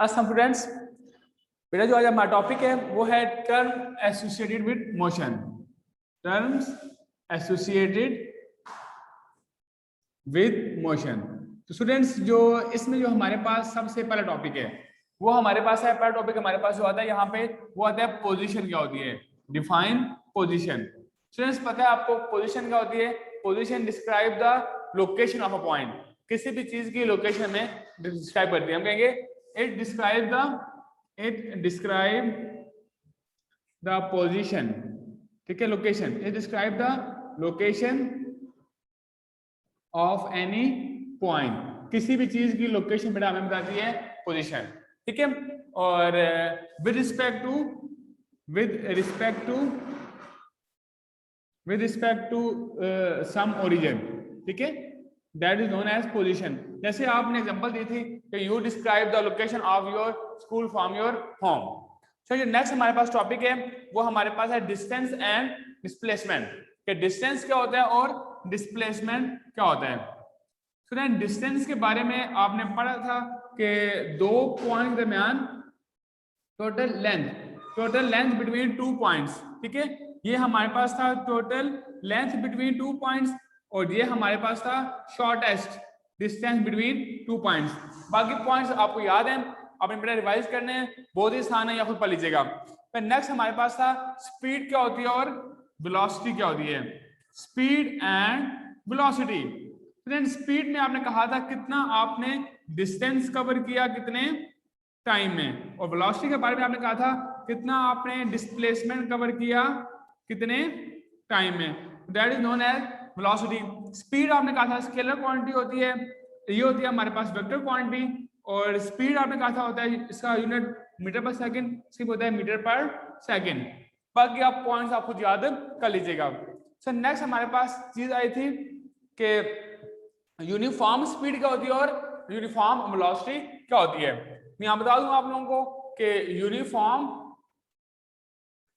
अस्सलाम स्टूडेंट्स, बेटा जो आज हमारा टॉपिक है वो है term associated with motion. Terms associated with motion. तो स्टूडेंट्स जो इसमें जो हमारे पास सबसे पहला टॉपिक है वो हमारे पास है, पहला टॉपिक हमारे पास जो आता है यहाँ पे वो आता है पोजीशन क्या होती है। Define position. स्टूडेंट्स पता है आपको पोजीशन क्या होती है? Position describe the location of a point. किसी भी चीज की लोकेशन में डिस्क्राइब करती है। हम कहेंगे it describe the position, ठीक है, location. it describe the location of any point। किसी भी चीज की लोकेशन बेटा हमें बताती है पोजीशन, ठीक है। और with respect to some origin, ठीक है, that is known as position। जैसे आपने एग्जांपल दी थी कि you describe the location of your school from your home। चलिए नेक्स्ट हमारे पास टॉपिक है वो हमारे पास है डिस्टेंस एंड डिस्प्लेसमेंट। कि डिस्टेंस क्या होता है और डिस्प्लेसमेंट क्या होता है। स्टूडेंट डिस्टेंस के बारे में आपने पढ़ा था कि दो पॉइंट के दरमियान टोटल लेंथ बिटवीन 2 पॉइंट्स, ठीक है, ये हमारे पास था टोटल लेंथ बिटवीन 2 पॉइंट्स और ये हमारे पास था शॉर्टेस्ट डिस्टेंस बिटवीन 2 पॉइंट्स। बाकी पॉइंट्स आपको याद हैं, आपने बेटा रिवाइज करने हैं, बहुत ही आसान है या खुद पढ़ लीजिएगा। फिर नेक्स्ट हमारे पास था स्पीड क्या होती है और वेलोसिटी क्या होती है। Speed and velocity. स्पीड में आपने कहा था कितना आपने डिस्टेंस कवर किया कितने टाइम में, और वेलोसिटी के बारे में आपने कहा था कितना आपने डिस्प्लेसमेंट कवर किया कितने टाइम में। That is known as velocity. Speed आपने कहा था स्केलर क्वांटिटी होती है, ये होती है हमारे पास वेक्टर क्वांटिटी। और स्पीड आपने कहा था होता है इसका यूनिट मीटर पर सेकंड, सिर्फ होता है मीटर पर सेकंड। बाकी आप पॉइंट्स आप खुद याद कर लीजिएगा। सर नेक्स्ट हमारे पास चीज आई थी कि यूनिफॉर्म स्पीड क्या होती है और यूनिफॉर्म वेलोसिटी क्या होती है। मैं यहाँ बता दूंगा आप लोगों को कि यूनिफॉर्म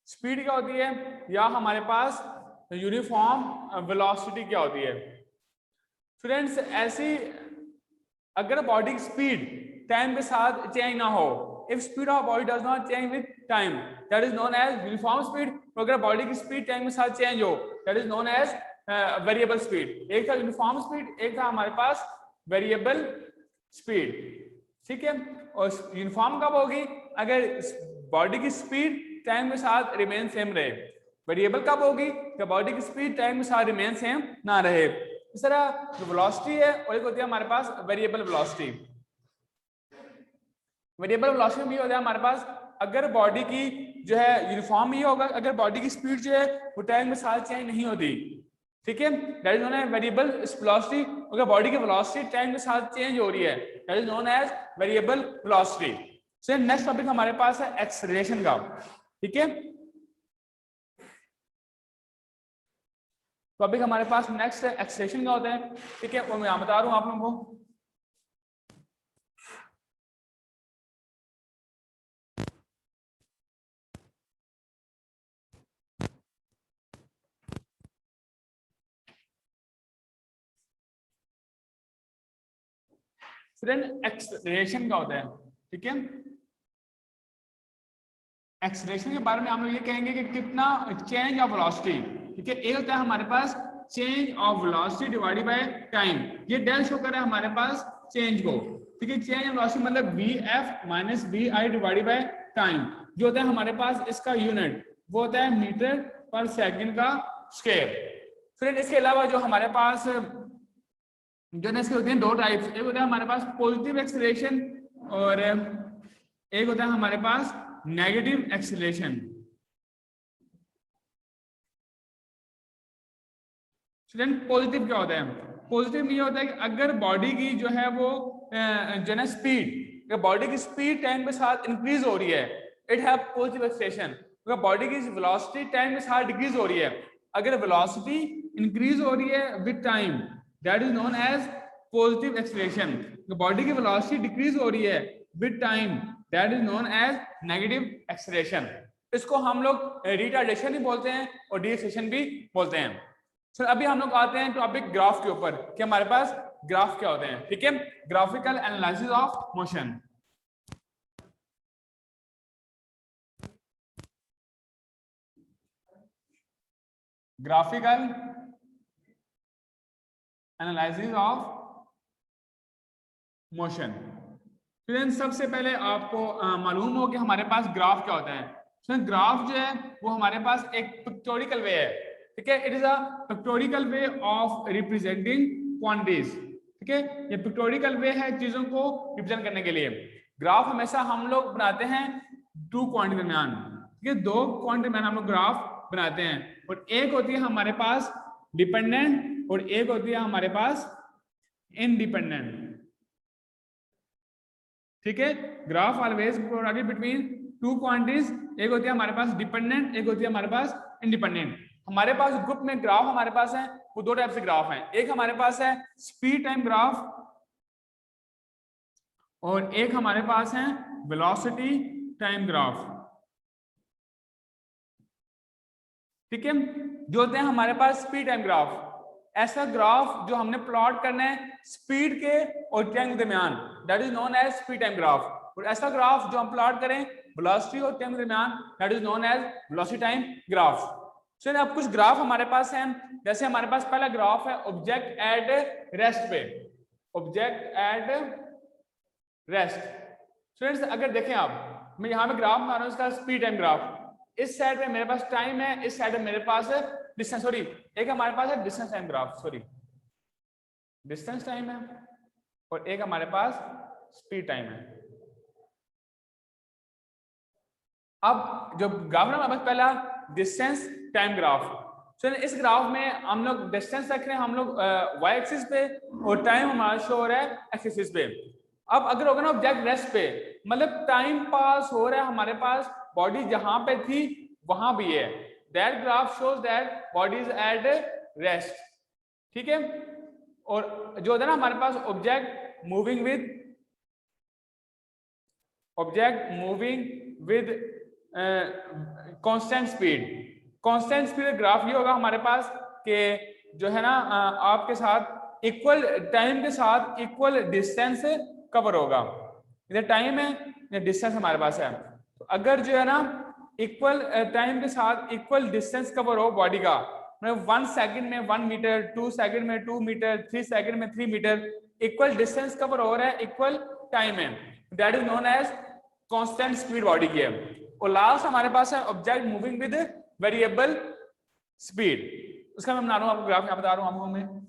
स्पीड क्या होती है या हमारे पास यूनिफॉर्म वेलोसिटी क्या होती है। स्टूडेंट्स ऐसी अगर बॉडी की स्पीड टाइम के साथ चेंज ना हो, if speed of body does not change with time, that is known as uniform speed. अगर बॉडी की स्पीड टाइम के साथ चेंज हो, that is known as variable speed. एक था यूनिफॉर्म स्पीड, एक था हमारे पास वेरिएबल स्पीड, ठीक है। और यूनिफॉर्म कब होगी? अगर बॉडी की स्पीड टाइम के साथ रिमेन सेम रहे। वेरिएबल कब होगी? जब बॉडी की स्पीड टाइम के साथ रिमेन सेम ना रहे। इस तरह जो वेलोसिटी है और एक होती है हमारे पास वेरिएबल वेलोसिटी। वेरिएबल वेलोसिटी भी होता है हमारे पास अगर बॉडी की जो है यूनिफॉर्म ही होगा, अगर बॉडी की स्पीड जो है वो टाइम के साथ चेंज नहीं होती, ठीक है, that is known as variable velocity. अगर बॉडी की वेलोसिटी टाइम के साथ चेंज हो रही है, that is known as variable velocity. So next topic हमारे पास है एक्सेलरेशन का, ठीक है। टॉपिक हमारे पास नेक्स्ट है एक्सेलरेशन का होता है, ठीक है, वो मैं यहाँ बता रहा हूँ आप लोगों को। स्टूडेंट एक्सेलरेशन का होता है, ठीक है। एक्सेलरेशन के बारे में हम लोग ये कहेंगे कि कितना चेंज ऑफ वेलोसिटी, ठीक है। एक होता है हमारे पास change of velocity divided by time. ये डेल शो कर रहा है हमारे पास चेंज को, ठीक है। चेंज ऑफ वेलोसिटी मतलब vf minus vi divided by time. जो होता है हमारे पास इसका यूनिट वो होता है मीटर पर सेकंड का स्क्वायर। फिर इसके अलावा जो हमारे पास जो है इसके होते हैं दो टाइप्स। एक होता है हमारे पास पॉजिटिव एक्सेलरेशन और एक होता है हमारे पास नेगेटिव एक्सेलरेशन। स्टूडेंट पॉजिटिव क्या होता है? पॉजिटिव ये होता है कि अगर बॉडी की जो है वो जो है स्पीड, अगर बॉडी की स्पीड टाइम के साथ इंक्रीज हो रही है, इट हैव पॉजिटिव एक्सेलरेशन। अगर बॉडी की वेलोसिटी टाइम के साथ डिक्रीज हो रही है, अगर वेलोसिटी इंक्रीज हो रही है with time, that is known as positive acceleration. Body की वेलोसिटी डिक्रीज हो रही है with time, that is known as negative acceleration. इसको हम लोग रिटार्डेशन भी बोलते हैं और डीएक्सेलेरेशन भी बोलते हैं। सर अभी हम लोग आते हैं टॉपिक ग्राफ के ऊपर कि हमारे पास ग्राफ क्या होते हैं, ठीक है। Graphical analysis of motion. Graphical analysis of motion. Friends सबसे पहले आपको मालूम हो कि हमारे पास ग्राफ क्या होता है। फ्रेंड्स ग्राफ जो है वो हमारे पास एक पिक्टोरिकल वे है, ठीक है। It is a pictorial way of representing quantities, ठीक है। ये पिक्टोरिकल वे है चीजों को रिप्रेजेंट करने के लिए। ग्राफ हमेशा हम लोग बनाते हैं टू क्वांटिटी दरमियान, ठीक है, दो क्वांटिटी दरमियान हम लोग ग्राफ बनाते हैं। और एक होती है हमारे पास डिपेंडेंट और एक होती है हमारे पास इंडिपेंडेंट, ठीक है। Graph always provided between two quantities, एक होती है हमारे पास डिपेंडेंट, एक होती है हमारे पास इंडिपेंडेंट। हमारे पास ग्रुप में ग्राफ हमारे पास है वो दो टाइप से ग्राफ हैं। एक हमारे पास है स्पीड टाइम ग्राफ और एक हमारे पास है वेलोसिटी टाइम ग्राफ, ठीक है। जो होते हैं हमारे पास स्पीड टाइम ग्राफ, ऐसा ग्राफ जो हमने प्लॉट करना है स्पीड के और टाइम के दरमियान, that is known as speed time graph. और ऐसा ग्राफ जो हम प्लॉट करें वेलोसिटी और टाइम के दरमियान, that is known as velocity time graph. चलिए अब कुछ ग्राफ हमारे पास हैं। जैसे हमारे पास पहला ग्राफ है ऑब्जेक्ट एट रेस्ट पे, ऑब्जेक्ट एट रेस्ट। फ्रेंड्स अगर देखें आप, मैं यहाँ पे ग्राफ बना रहा हूँ इसका स्पीड टाइम ग्राफ। इस साइड में मेरे पास टाइम है, इस साइड में मेरे पास है डिस्टेंस, सॉरी एक हमारे पास है distance time graph, sorry distance time है, और एक हमारे पास स्पीड टाइम है। अब जो ग्राफ है हमारे पास पहला डिस्टेंस टाइम ग्राफ। चलिए इस ग्राफ में हम लोग डिस्टेंस रख रहे हैं हम लोग वाई एक्सिस पे और टाइम हमारा शो हो रहा है एक्स एक्सिस पे। अब अगर होगा ना ऑब्जेक्ट रेस्ट पे, मतलब टाइम पास हो रहा है हमारे पास, बॉडी जहां पे थी वहां भी है, that graph shows that body is at rest, ठीक है। और जो होता है ना हमारे पास object moving with constant speed, constant speed graph ये होगा हमारे पास कि जो है ना आपके साथ इक्वल टाइम के साथ इक्वल डिस्टेंस कवर होगा। इधर टाइम है, इधर डिस्टेंस हमारे पास है। तो अगर जो है ना इक्वल टाइम के साथ इक्वल डिस्टेंस कवर हो बॉडी का, मतलब 1 सेकंड में 1 मीटर, 2 सेकंड में 2 मीटर, 3 सेकंड में 3 मीटर, इक्वल डिस्टेंस कवर हो रहा है इक्वल टाइम में, that is known as constant speed body की है। और लास्ट हमारे पास है object moving with variable speed. उसका मैं बना रहा हूं आपको ग्राफ, यहां बता रहा हूं आपको मैं।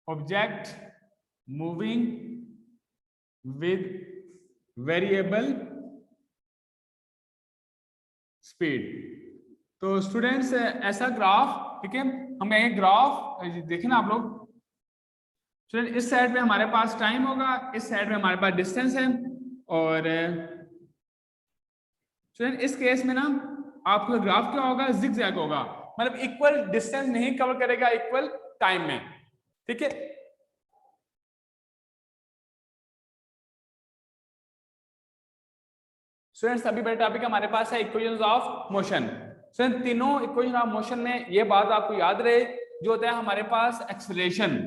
Object moving with variable speed. तो स्टूडेंट्स ऐसा ग्राफ, ठीक है, हम एक ग्राफ देखें ना आप लोग। स्टूडेंट इस साइड पे हमारे पास टाइम होगा, इस साइड में हमारे पास डिस्टेंस है। और स्टूडेंट इस केस में ना आपका ग्राफ क्या होगा, जिगजैग होगा, मतलब इक्वल डिस्टेंस नहीं कवर करेगा इक्वल टाइम में, ठीक है। स्टूडेंट्स अभी बड़ा टॉपिक हमारे पास है इक्वेशंस ऑफ मोशन। स्टूडेंट तीनों इक्वेशन ऑफ मोशन में ये बात आपको याद रहे, जो होता है हमारे पास एक्सेलरेशन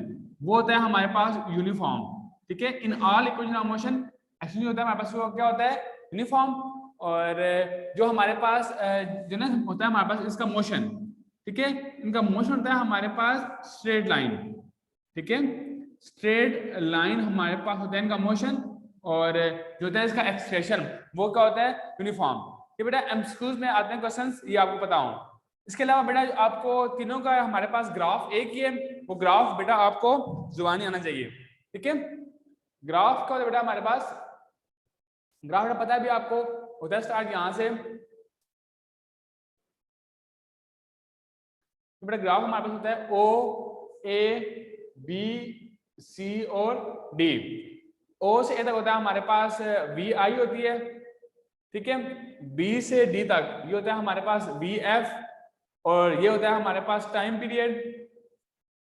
वो होता है हमारे पास यूनिफॉर्म, ठीक है। In all equation of motion actually होता है हमारे पास क्या होता है यूनिफॉर्म। और जो हमारे पास जो ना होता है हमारे पास इसका मोशन, ठीक है, इनका मोशन होता है हमारे पास स्ट्रेट लाइन, ठीक है, स्ट्रेट लाइन हमारे पास होता है इनका मोशन। और जो होता है इसका एक्सप्रेशन वो क्या होता है यूनिफॉर्म। ये बेटा एमसीक्यूज में आते हैं क्वेश्चंस, ये आपको पता हो। इसके अलावा बेटा आपको तीनों का हमारे पास ग्राफ एक ही है, वो ग्राफ बेटा आपको जुबानी आना चाहिए, ठीक है। ग्राफ का होता है बेटा हमारे पास, ग्राफ बेटा पता है भी आपको होता है स्टार्ट यहां से, तो बेटा ग्राफ हमारे पास होता है ओ ए बी सी और डी। ओ से ए तक होता है हमारे पास वी आई होती है, ठीक है। बी से डी तक ये होता है हमारे पास वी एफ, और ये होता है हमारे पास टाइम पीरियड,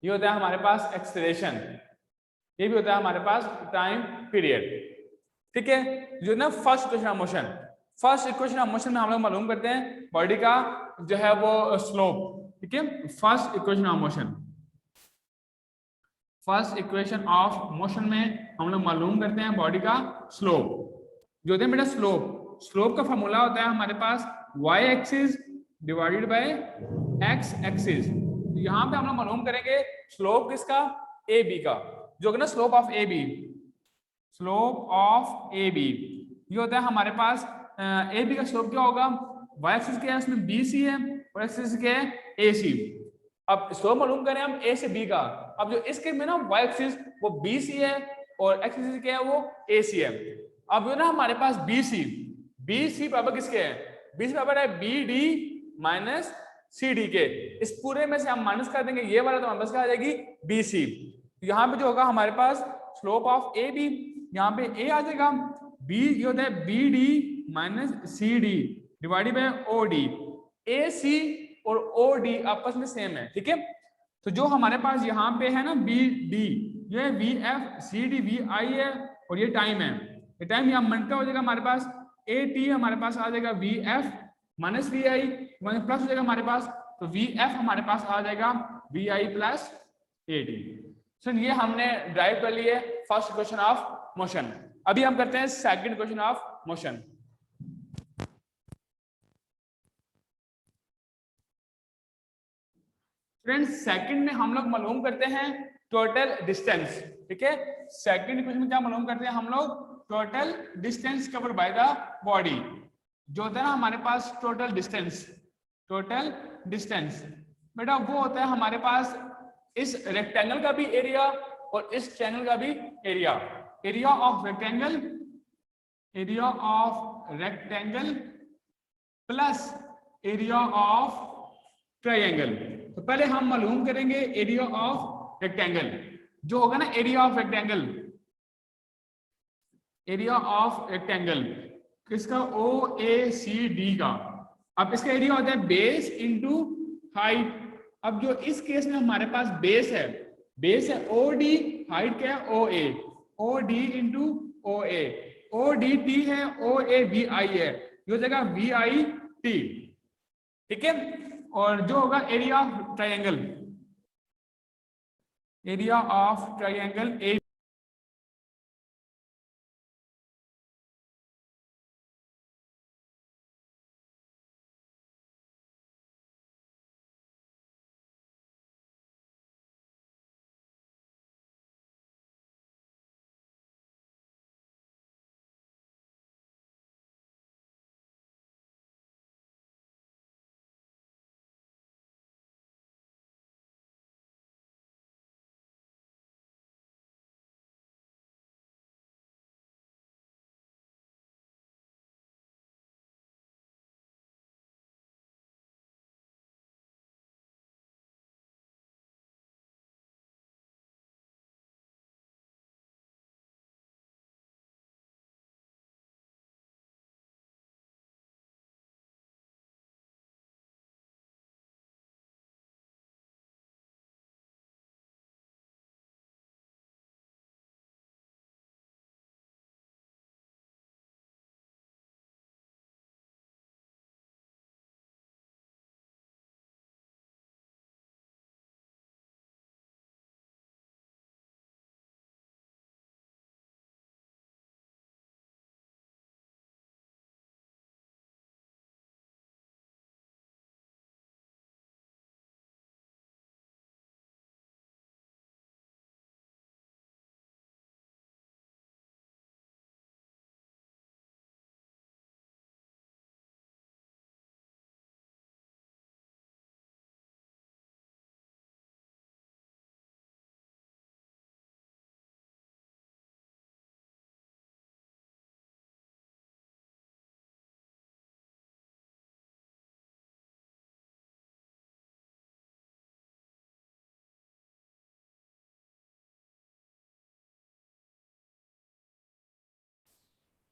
ये होता है हमारे पास एक्सेलरेशन, ये भी होता है हमारे पास टाइम पीरियड, ठीक है। जो ना first equation of motion, first equation of motion में हम लोग मालूम करते हैं बॉडी का जो है वो स्लोप, ठीक है। First equation of motion, first equation of motion में हम लोग मालूम करते हैं बॉडी का स्लोप। जो होता है बेटा स्लोप, स्लोप का फॉर्मूला होता है हमारे पास y axis divided by x axis. यहाँ पे हम लोग मालूम करेंगे स्लोप किसका, ए बी का, जो कि ना slope of A B, slope of A B ये होता है हमारे पास ए बी का स्लोप क्या होगा, y एक्सिस क्या है उसमें बी सी है और एक्सिस क्या है ए सी। अब स्लोप मालूम करें हम ए से बी का, अब जो इसके में ना y एक्सिस वो बी सी है और x एक्सिस क्या है वो ए सी है। अब जो ना हमारे पास बी सी बराबर किसके है, बी सी बराबर है B D minus C D के। इस पूरे में से हम माइनस कर देंगे ये वाला तो हमारे पास क्या आ जाएगी बी सी। तो यहाँ पे जो होगा हमारे पास स्लोप ऑफ ए बी, यहाँ पे ए आ जाएगा, बी ये होता है B D minus C D divided by O D. A C और ओ डी आपस में सेम है, ठीक है। तो जो हमारे पास यहाँ पे है ना बी डी, ये V F C D V I है और ये टाइम है, ये टाइम यहाँ मल्टीप्लाई हो जाएगा हमारे पास ए टी हमारे पास आ जाएगा V F minus V I plus हो जाएगा हमारे पास, तो वी एफ हमारे पास आ जाएगा V I plus A T. So ये हमने ड्राइव कर लिए फर्स्ट इक्वेशन ऑफ मोशन। अभी हम करते हैं second equation of motion. Friends second में हम लोग मालूम करते हैं टोटल डिस्टेंस, ठीक है। सेकंड इक्वेशन में क्या मालूम करते हैं हम लोग, total distance covered by the body. जो होता है ना हमारे पास टोटल डिस्टेंस बेटा वो होता है हमारे पास इस रेक्टेंगल का भी एरिया और इस ट्रायंगल का भी area. Area of rectangle plus area of triangle. तो पहले हम मालूम करेंगे एरिया ऑफ रेक्टेंगल, जो होगा ना एरिया ऑफ रेक्टेंगल किसका, ओ ए सी डी का। अब इसका एरिया होता है बेस इंटू हाइट। अब जो इस केस में हमारे पास बेस है ओ डी, हाइट क्या है ओ ए, ओ डी इंटू ओ ए, ओ डी टी है ओ ए वी आई है, ये हो जाएगा वी आई टी, ठीक है। और जो होगा area of triangle A,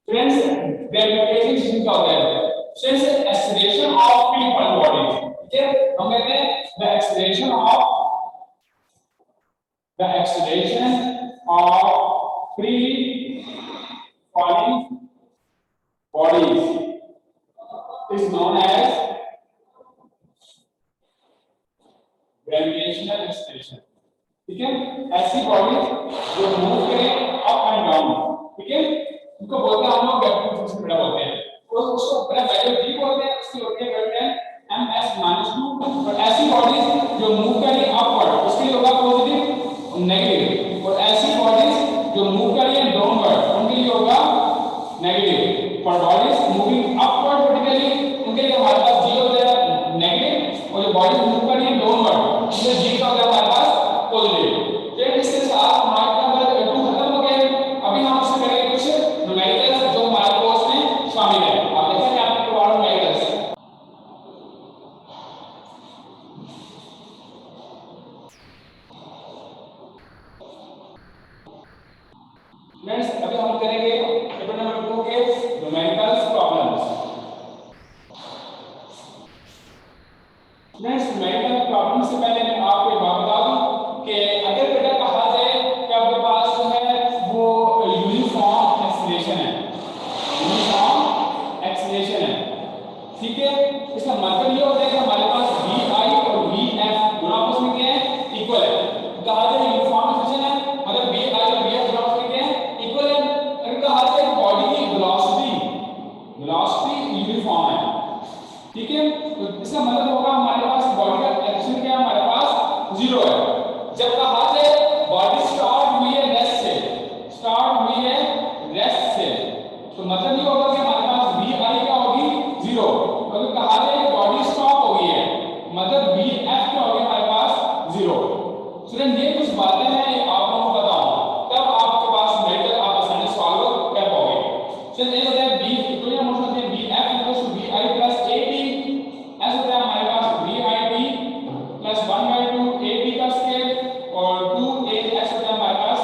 friends gravitation system क्या होता है, friends acceleration of free falling body, ठीक है। हम कहते हैं the acceleration of free falling bodies is known as gravitational acceleration, ठीक है, ऐसी बॉडी जो मूव करे अप एंड डाउन, ठीक है, उनको बोलते हैं हम लोग ग्रेविटी फोर्स बेटा बोलते हैं, और उसको अपना वैल्यू v बोलते हैं, उसकी होती है वैल्यू ms-2, और ऐसी बॉडीज जो मूव करें अपवर्ड उसके लिए होगा पॉजिटिव नेगेटिव, और ऐसी बॉडीज जो मूव करें डाउनवर्ड उनके लिए होगा negative. For bodies moving upward vertically उनके लिए हमारे पास g हो जाएगा नेगेटिव, और जो बॉडीज मूव कर रही है डाउनवर्ड उसके g का हो जाएगा हमारे पास पॉजिटिव। फिर इसके साथ हमारा नंबर 2 खत्म हो गया। अभी हम इससे करेंगे कुछ न्यूमेरिकल्स जो हमारे कोर्स में शामिल है। आप देखेंगे आपके प्रोवाइड न्यूमेरिकल्स फ्रेंड्स, अभी हम करेंगे चैप्टर नंबर 2 के numericals problems. Friends, numerical problem से पहले मैं आपको एक बात बता दूं कि अगर बेटा कहा जाए कि आपके पास जो है वो यूनिफॉर्म एक्सीलरेशन है, यूनिफॉर्म एक्सीलरेशन है, ठीक है, इसका मतलब ये होता है कि हमारे पास vi और vf दोनों आपस में क्या है इक्वल है। कहा जाए यूनिफॉर्म एक्सीलरेशन है मतलब vi और vf दोनों आपस में क्या है इक्वल है। अगर कहा जाए बॉडी की वेलोसिटी यूनिफॉर्म है, ठीक है, तो इसका मतलब होगा हमारे पास बॉडी का एक्शन क्या है, हमारे पास 0 है। जब कहा जाए बॉडी स्टार्ट हुई है रेस्ट से, तो मतलब ये होगा कि हमारे पास vi क्या होगी 0। अगर कहा जाए बॉडी स्टॉप हो गई है मतलब vf क्या होगी हमारे पास 0। स्टूडेंट ये कुछ बातें हैं ये आप लोगों को बताऊं तब आपके पास मेथड आप आसानी से सॉल्व कर पाओगे। चलिए ये होता है v इक्वल मोशन होती है vf equal to vi plus at, ऐसा होता है हमारे पास vit प्लस 1/2 at का स्क्वायर और 2a ऐसा होता है हमारे पास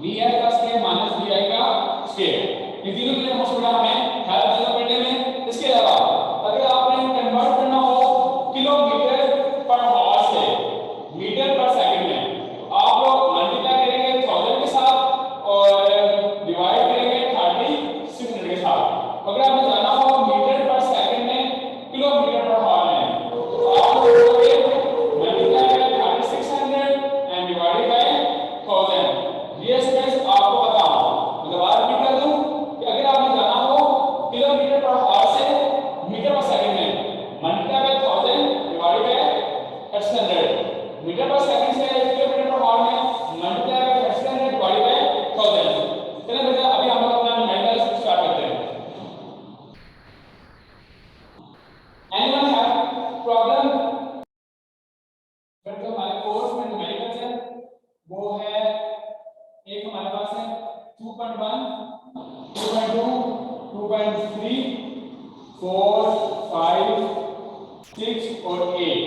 vf का स्क्वायर माइनस vi का स्क्वायर। ये तीनों के लिए मोस्ट बड़ा हमें हेल्प देना पड़ने में। इसके अलावा अगर आपने कन्वर्ट करना हो किलोमीटर पर आवर से मीटर पर सेकंड में, आप लोग मल्टीप्लाई करेंगे 1000 के साथ और डिवाइड करेंगे 3600 के साथ। अगर आपने जाना हो मीटर पर सेकंड में किलोमीटर पर आवर में, तो आप लोग करोगे मल्टीप्लाई करेंगे 3600 एंड डिवाइडेड बाय 1000। ये स्पेस आपको बताऊं दोबारा रिपीट कर दूं कि अगर आपने जाना हो किलोमीटर पर आवर से मीटर पर सेकंड में multiply by 1000 divided by 600, metre पर सेकंड से किलोमीटर पर आवर में मल्टीप्लाई बाय 600 डिवाइडेड बाय 1000। चलिए बेटा अभी हम लोग अपना न्यूमेरिकल स्टार्ट करते हैं। Anyone have problem? जो हमारे कोर्स में न्यूमेरिकल्स है वो है एक हमारे पास है 2.1 2.2 2.3 4 5 6 और 8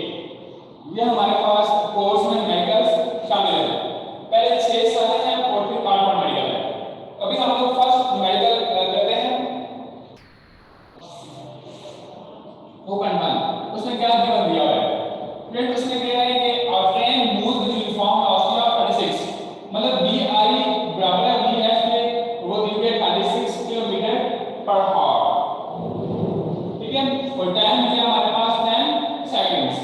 ये हमारे पास कोर्स में न्यूमेरिकल्स शामिल है। पहले 6 सारे हैं और फिर 8 न्यूमेरिकल है। अभी हम लोग फर्स्ट न्यूमेरिकल करते हैं 2.1। उसमें क्या गिवन दिया हुआ है फ्रेंड, उसमें कह रहा है कि a train moves with uniform velocity of 36, मतलब vi बराबर है vf के, वो दी हुई है 36 किलोमीटर पर आवर, ठीक है, और टाइम दिया हमारे पास 10 सेकंड्स।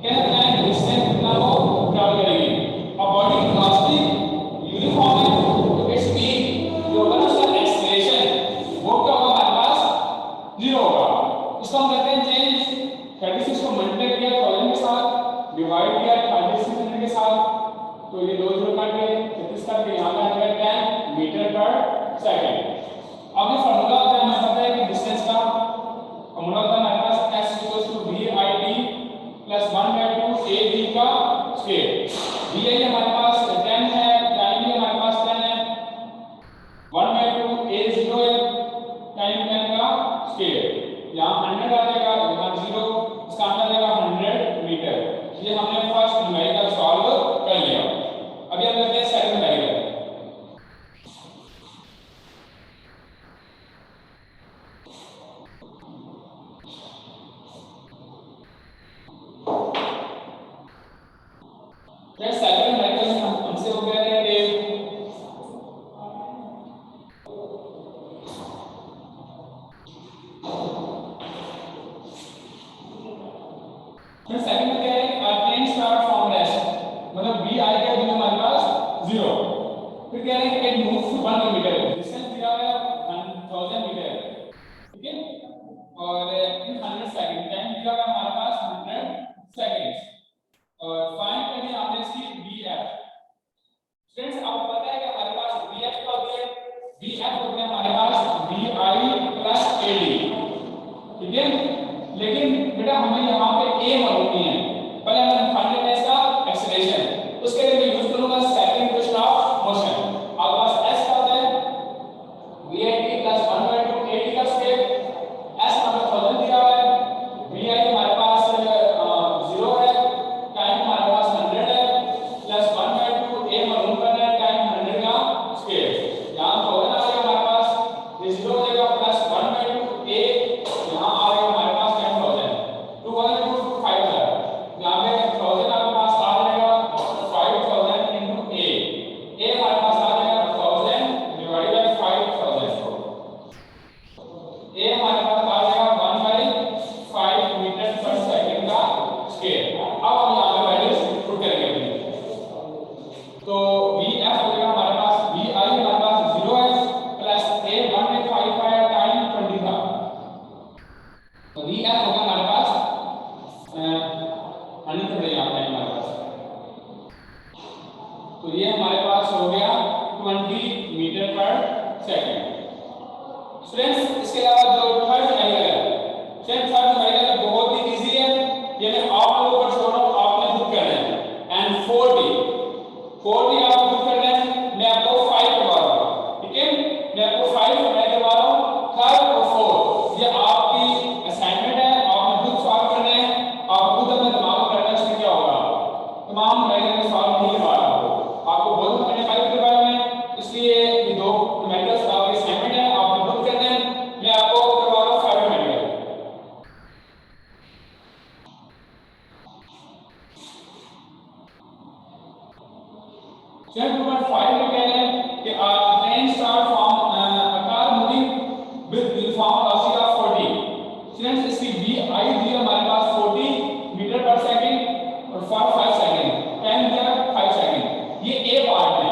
कहते हैं डिस्टेंस कितना हो ट्रैवल करेगी। अब बॉडी की वेलोसिटी यूनिफॉर्म है तो इट्स स्पीड जो होगा ना उसका एक्सीलरेशन वो क्या होगा हमारे पास 0 होगा। इसको हम कहते हैं चेंज। 36 को मल्टीप्लाई किया 1000 के साथ, डिवाइड किया 3600 के साथ, तो ये 2 0 काट गए, 36 काट के यहाँ पे आ गया 10 मीटर पर सेकंड। अब ये फार्मूला होता है हमें पता है कि डिस्टेंस का फार्मूला होता है हमारे पास s vit प्लस 1/2 ab का स्क्वायर। vi हमारे पास 10 है, टाइम भी हमारे पास 10 है, 1/2 a0 है, टाइम 10 का स्क्वायर। यहाँ 100 आ जाएगा, यहाँ 0, इसका आंसर आ जाएगा 100 मीटर। ये हमने फर्स्ट न्यूमेरिकल सॉल्व कर लिया। अभी हम करते हैं सेकंड न्यूमेरिकल। सेकंड न्यूमेरिकल में हमसे हो गया है कि सेकंड में क्या है ट्रेन स्टार्ट फ्रॉम रेस्ट, मतलब vi का 1 मीटर है, डिस्टेंस दिया हुआ है 1000 मीटर, ठीक है, और इन 100 सेकंड टाइम दिया हुआ है हमारे पास 100 सेकंड्स, और फाइंड करनी है आपने इसकी vf। फ्रेंड्स आपको पता है कि हमारे पास vf का होता है, vf होता है हमारे पास vi प्लस ad, ठीक है, लेकिन बेटा हमें यहाँ पे a मालूम है, पहले हमें फाइंड करना है इसका एक्सेलरेशन, उसके लिए मैं यूज करूंगा सेकंड इक्वेशन ऑफ मोशन। आपके पास s का होता है vit प्लस 1/2 ad का स्क्वायर, s हमें 1000 दिया हुआ है, vi हमारे पास 0 है, टाइम हमारे पास 100 है, प्लस 1/2 a मालूम करना है, टाइम 100 का स्क्वायर, यहाँ 1000 आ गया हमारे पास, ये 0 हो जाएगा, प्लस 1/2 a यहाँ आ गया हमारे पास 10,000, 2,000 to 5,000, यहाँ पे 1000 आपके पास आ जाएगा 5,000 into a हमारे पास आ जाएगा 1000 डिवाइडेड बाय 5,000, a हमारे पास आ जाएगा 1/5 मीटर पर सेकंड का स्क्वायर। अब हम यहाँ पे वैल्यूज पुट करेंगे, तो vf हो जाएगा हमारे पास vi हमारे पास 0 है, प्लस a 1/5 है, टाइम 20 था, तो vf होगा हमारे पास हमारे पास, तो ये हमारे पास हो गया 20 मीटर पर सेकंड। फ्रेंड्स इसके अलावा जो थर्ड मेथड है, फ्रेंड्स थर्ड मेथड बहुत ही इजी है, ये मैं आप लोगों पर छोड़ रहा हूं, आपने खुद करना है, एंड 40 आपको खुद करना है, मैं आपको 5 करवा रहा हूं, ठीक है, मैं आपको 5 मैं करवा रहा हूं, थर्ड और फोर्थ ये आपकी असाइनमेंट है, आपने खुद सॉल्व करना है, आप खुद अपने दिमाग में करना है, इसमें क्या होगा, तमाम मेथड में सॉल्व नहीं करवा रहा हूं, आपको बहुत मैंने 5 करवाए हैं, इसलिए ये दो मेथड्स आपके असाइनमेंट है, आपने खुद करना है, मैं आपको करवा रहा हूं 5 मेथड। स्टेप नंबर 5 में कह रहे हैं कि train start from a car moving with uniform velocity of 40, friends इसकी vi दी हमारे पास 40 मीटर पर सेकंड और फॉर 5 सेकंड, टाइम दिया 5 सेकंड, ये a पार्ट है,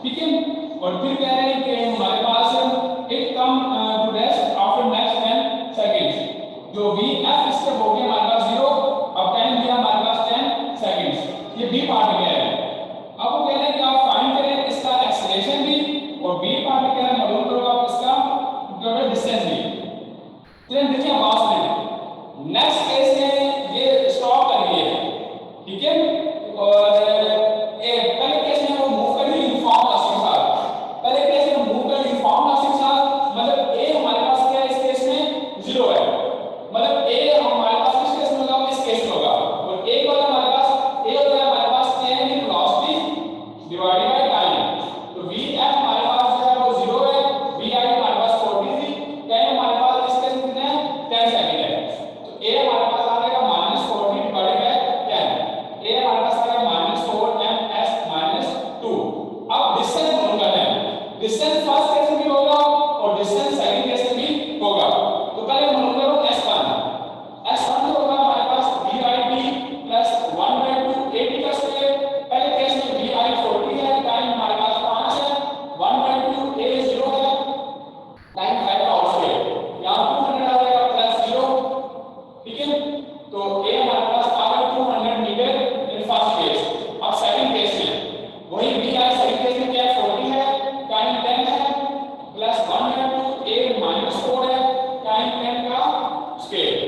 ठीक है, और फिर कह रहे हैं कि हमारे पास it come to rest after next 10 seconds, जो vf इसके हो गया हमारे पास 0, अब टाइम दिया हमारे पास 10 सेकंड्स, ये b पार्ट में है। अब वो कह रहे हैं कि आप फाइंड करें इसका एक्सेलरेशन भी, और b पार्ट में कह रहे हैं मालूम करो आप इसका टोटल डिस्टेंस भी। तो देखिए बात सुनिए, नेक्स्ट केस में ये स्टॉप कर रही है, ठीक है, और पहले केस में वो मूव कर रही है यूनिफॉर्म वेलोसिटी के साथ, पहले केस में मूव कर यूनिफॉर्म वेलोसिटी के साथ, मतलब a हमारे पास क्या है इस केस में 0 है, मतलब a हमारे पास किस केस में होगा, इस केस में होगा, और a को हमारे पास a होता है हमारे पास change in velocity divided by time, तो vf हमारे पास जो है वो 0 है, vi हमारे पास 40 थी, टाइम हमारे पास इस केस में कितना है 10 सेकंड है, तो a हमारे पास आ जाएगा -40 डिवाइडेड बाय 10, a हमारे पास आ जाएगा -4 ms -2। अब डिस्टेंस मालूम करना है, डिस्टेंस फर्स्ट केस में भी होगा और डिस्टेंस सेकंड केस में भी होगा, तो पहले मालूम करो s1 तो होगा हमारे पास vit प्लस 1/2 ad का स्क्वायर, पहले केस में vi 40 है, टाइम हमारे पास 5 है, 1/2 a 0 है, टाइम 5 का स्क्वायर, यहां 200 आ जाएगा प्लस 0, ठीक है, तो a हमारे पास आ गया 200 मीटर इन फर्स्ट केस। अब सेकंड केस में वही vi सेकंड केस में क्या है 40 है, टाइम 10 है, प्लस 1/2 a -4 है, टाइम 10 का स्क्वायर,